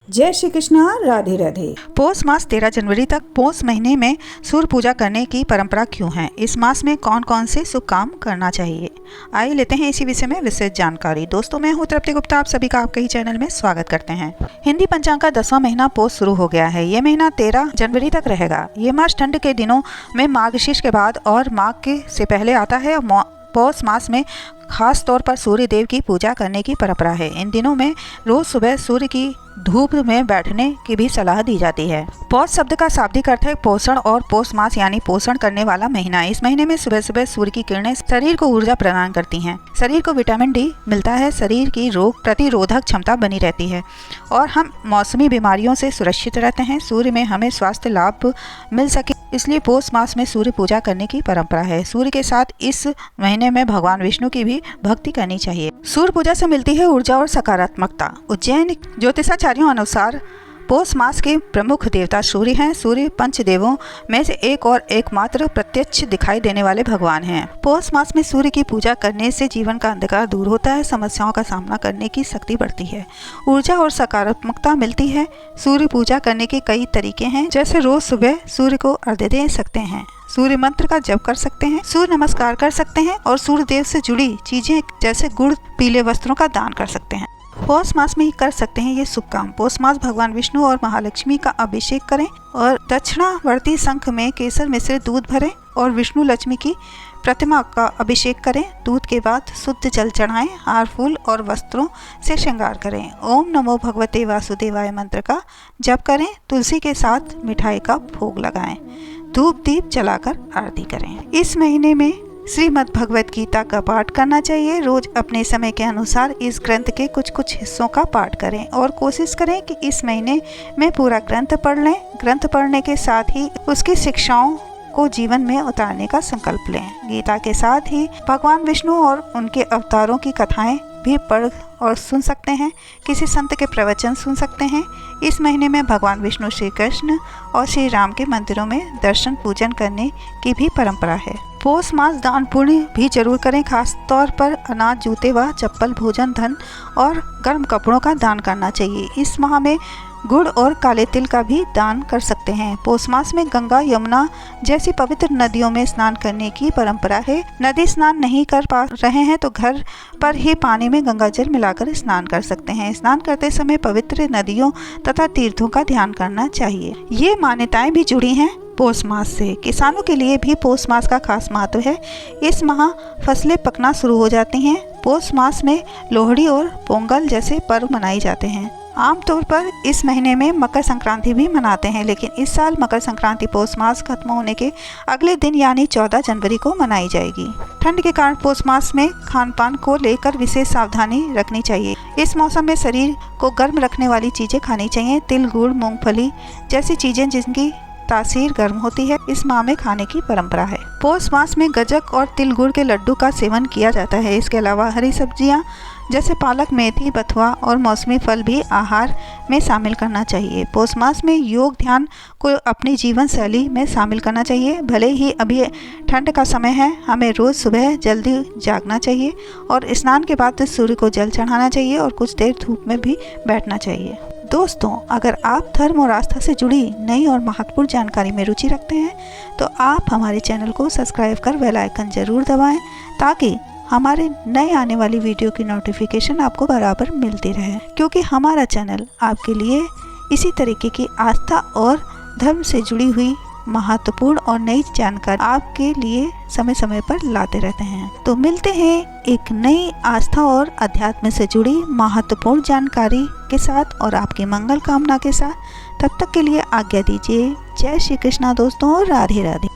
जय श्री कृष्णा, राधे राधे। पौष मास 13 जनवरी तक पौष महीने में सूर्य पूजा करने की परंपरा क्यों है? इस मास में कौन कौन से शुभ काम करना चाहिए? आइए लेते हैं इसी विषय में विशेष जानकारी। दोस्तों, मैं हूं तृप्ति गुप्ता, आप सभी का आपके ही चैनल में स्वागत करते हैं। हिंदी पंचांग का 10वां महीना पौष शुरू हो गया है। ये महीना 13 जनवरी तक रहेगा। ये मास ठंड के दिनों में मार्गशीर्ष के बाद और माघ के से पहले आता है। पौष मास में खास तौर पर सूर्य देव की पूजा करने की परंपरा है। इन दिनों में रोज सुबह सूर्य की धूप में बैठने की भी सलाह दी जाती है। पौष शब्द का शाब्दिक अर्थ है पोषण और पौष मास यानी पोषण करने वाला महीना। इस महीने में सुबह सुबह सूर्य की किरणें शरीर को ऊर्जा प्रदान करती हैं। शरीर को विटामिन डी मिलता है, शरीर की रोग प्रतिरोधक क्षमता बनी रहती है और हम मौसमी बीमारियों से सुरक्षित रहते हैं। सूर्य में हमें स्वास्थ्य लाभ मिल सके, इसलिए पौष मास में सूर्य पूजा करने की परंपरा है। सूर्य के साथ इस महीने में भगवान विष्णु की भी भक्ति करनी चाहिए। सूर्य पूजा से मिलती है ऊर्जा और सकारात्मकता। उज्जैन ज्योतिषाचार्यों अनुसार पौष मास के प्रमुख देवता सूर्य हैं। सूर्य पंचदेवों में से एक और एकमात्र प्रत्यक्ष दिखाई देने वाले भगवान हैं। पौष मास में सूर्य की पूजा करने से जीवन का अंधकार दूर होता है, समस्याओं का सामना करने की शक्ति बढ़ती है, ऊर्जा और सकारात्मकता मिलती है। सूर्य पूजा करने के कई तरीके हैं, जैसे रोज सुबह सूर्य को अर्घ्य दे सकते हैं, सूर्य मंत्र का जप कर सकते हैं, सूर्य नमस्कार कर सकते हैं और सूर्य देव से जुड़ी चीजें जैसे गुड़, पीले वस्त्रों का दान कर सकते हैं। पौष मास में ही कर सकते हैं ये शुभ काम। पौष मास भगवान विष्णु और महालक्ष्मी का अभिषेक करें और दक्षिणावर्ती शंख में केसर मिश्रित दूध भरें और विष्णु लक्ष्मी की प्रतिमा का अभिषेक करें। दूध के बाद शुद्ध जल चढ़ाएं, हार फूल और वस्त्रों से श्रृंगार करें। ओम नमो भगवते वासुदेवाय मंत्र का जप करें। तुलसी के साथ मिठाई का भोग लगाएं। धूप दीप जलाकर आरती करें। इस महीने में श्रीमद् भगवत गीता का पाठ करना चाहिए। रोज अपने समय के अनुसार इस ग्रंथ के कुछ हिस्सों का पाठ करें और कोशिश करें कि इस महीने में पूरा ग्रंथ पढ़ लें। ग्रंथ पढ़ने के साथ ही उसकी शिक्षाओं को जीवन में उतारने का संकल्प लें। गीता के साथ ही भगवान विष्णु और उनके अवतारों की कथाएं भी पढ़ और सुन सकते हैं। किसी संत के प्रवचन सुन सकते हैं। इस महीने में भगवान विष्णु, श्री कृष्ण और श्री राम के मंदिरों में दर्शन पूजन करने की भी परंपरा है। पौष मास दान पुण्य भी जरूर करें। खास तौर पर अनाज, जूते व चप्पल, भोजन, धन और गर्म कपड़ों का दान करना चाहिए। इस माह में गुड़ और काले तिल का भी दान कर सकते हैं। पौष मास में गंगा, यमुना जैसी पवित्र नदियों में स्नान करने की परंपरा है। नदी स्नान नहीं कर पा रहे हैं तो घर पर ही पानी में गंगा जल मिलाकर स्नान कर सकते हैं। स्नान करते समय पवित्र नदियों तथा तीर्थों का ध्यान करना चाहिए। ये मान्यताएं भी जुड़ी हैं पौष मास से। किसानों के लिए भी पौष मास का खास महत्व है। इस माह फसलें पकना शुरू हो जाती हैं। पौष मास में लोहड़ी और पोंगल जैसे पर्व मनाए जाते हैं। आमतौर पर इस महीने में मकर संक्रांति भी मनाते हैं, लेकिन इस साल मकर संक्रांति पौष मास खत्म होने के अगले दिन यानी 14 जनवरी को मनाई जाएगी। ठंड के कारण पौष मास में खान पान को लेकर विशेष सावधानी रखनी चाहिए। इस मौसम में शरीर को गर्म रखने वाली चीजें खानी चाहिए। तिल, गुड़, मूंगफली जैसी चीजें जिनकी तासीर गर्म होती है, इस माह में खाने की परंपरा है। पौष मास में गज्जक और तिल गुड़ के लड्डू का सेवन किया जाता है। इसके अलावा हरी सब्जियां जैसे पालक, मेथी, बथुआ और मौसमी फल भी आहार में शामिल करना चाहिए। पौष मास में योग, ध्यान को अपनी जीवन शैली में शामिल करना चाहिए। भले ही अभी ठंड का समय है, हमें रोज सुबह जल्दी जागना चाहिए और स्नान के बाद सूर्य को जल चढ़ाना चाहिए और कुछ देर धूप में भी बैठना चाहिए। दोस्तों, अगर आप धर्म और आस्था से जुड़ी नई और महत्वपूर्ण जानकारी में रुचि रखते हैं तो आप हमारे चैनल को सब्सक्राइब कर बेल आइकन जरूर दबाएं, ताकि हमारे नए आने वाली वीडियो की नोटिफिकेशन आपको बराबर मिलती रहे। क्योंकि हमारा चैनल आपके लिए इसी तरीके की आस्था और धर्म से जुड़ी हुई महत्वपूर्ण और नई जानकारी आपके लिए समय समय पर लाते रहते हैं। तो मिलते हैं एक नई आस्था और अध्यात्म से जुड़ी महत्वपूर्ण जानकारी के साथ और आपकी मंगल कामना के साथ। तब तक के लिए आज्ञा दीजिए। जय श्री कृष्णा दोस्तों, राधे राधे।